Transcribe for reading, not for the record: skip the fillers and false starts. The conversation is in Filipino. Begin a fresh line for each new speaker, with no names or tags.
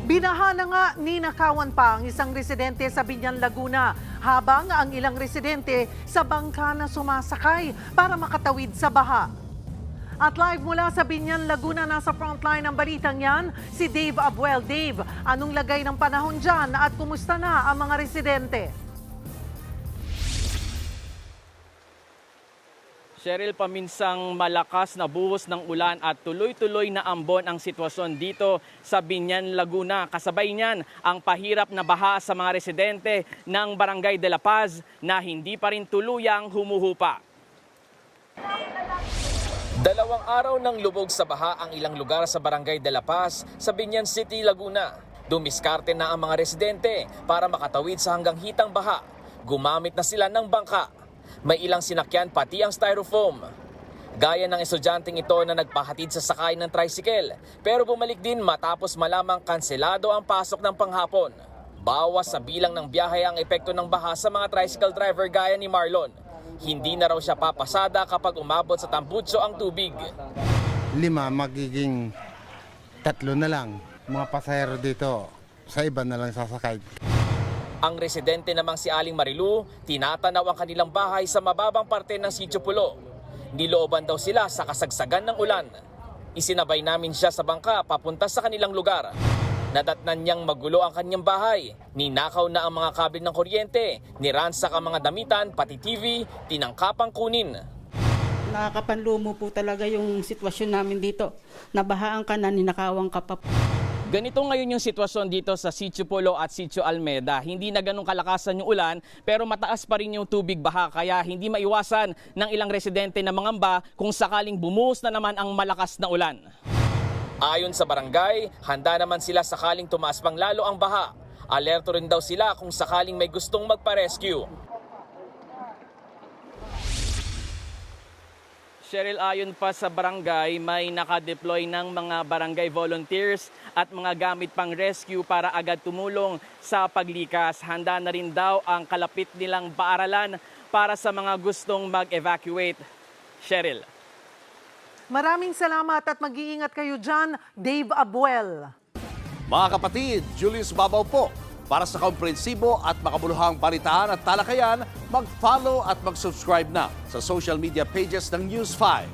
Binaha na nga ninakawan pa ang isang residente sa Biñan, Laguna, habang ang ilang residente sa bangka na sumasakay para makatawid sa baha. At live mula sa Biñan, Laguna, nasa frontline ng balitang yan, si Dave Abuel. Dave, anong lagay ng panahon dyan at kumusta na ang mga residente?
Cheryl, paminsang malakas na buhos ng ulan at tuloy-tuloy na ambon ang sitwasyon dito sa Biñan, Laguna. Kasabay niyan ang pahirap na baha sa mga residente ng Barangay de la Paz na hindi pa rin tuluyang humuhupa.
2 araw ng lubog sa baha ang ilang lugar sa Barangay de la Paz sa Biñan City, Laguna. Dumiskarte na ang mga residente para makatawid sa hanggang hitang baha. Gumamit na sila ng bangka. May ilang sinakyan pati ang styrofoam. Gaya ng estudyanteng ito na nagpahatid sa sakay ng tricycle, pero bumalik din matapos malamang kanselado ang pasok ng panghapon. Bawas sa bilang ng biyahe ang epekto ng baha sa mga tricycle driver gaya ni Marlon. Hindi na raw siya papasada kapag umabot sa tambutso ang tubig.
5 magiging 3 na lang. Mga pasahero dito, sa iba na lang sasakay.
Ang residente namang si Aling Marilu, tinatanaw ang kanilang bahay sa mababang parte ng Sitio Pulo. Nilooban daw sila sa kasagsagan ng ulan. Isinabay namin siya sa bangka papunta sa kanilang lugar. Nadatnan niyang magulo ang kanyang bahay. Ninakaw na ang mga kabil ng kuryente, niransak ang mga damitan, pati TV, tinangkapang kunin.
Nakakapanlumo po talaga yung sitwasyon namin dito. Nabahaan ka na, ninakawang ka pa.
Ganito ngayon yung sitwasyon dito sa Sitio Polo at Sitio Almeda. Hindi na ganun kalakasan yung ulan pero mataas pa rin yung tubig baha kaya hindi maiwasan ng ilang residente na mangamba kung sakaling bumuhos na naman ang malakas na ulan.
Ayon sa barangay, handa naman sila sakaling tumaas pang lalo ang baha. Alerto rin daw sila kung sakaling may gustong magpa-rescue.
Cheryl, ayon pa sa barangay, may nakadeploy ng mga barangay volunteers at mga gamit pang rescue para agad tumulong sa paglikas. Handa na rin daw ang kalapit nilang paaralan para sa mga gustong mag-evacuate. Cheryl.
Maraming salamat at mag-iingat kayo dyan, Dave Abuel.
Mga kapatid, Julius Babaw po. Para sa komprehensibo at makabuluhang balitaan at talakayan, mag-follow at mag-subscribe na sa social media pages ng News 5.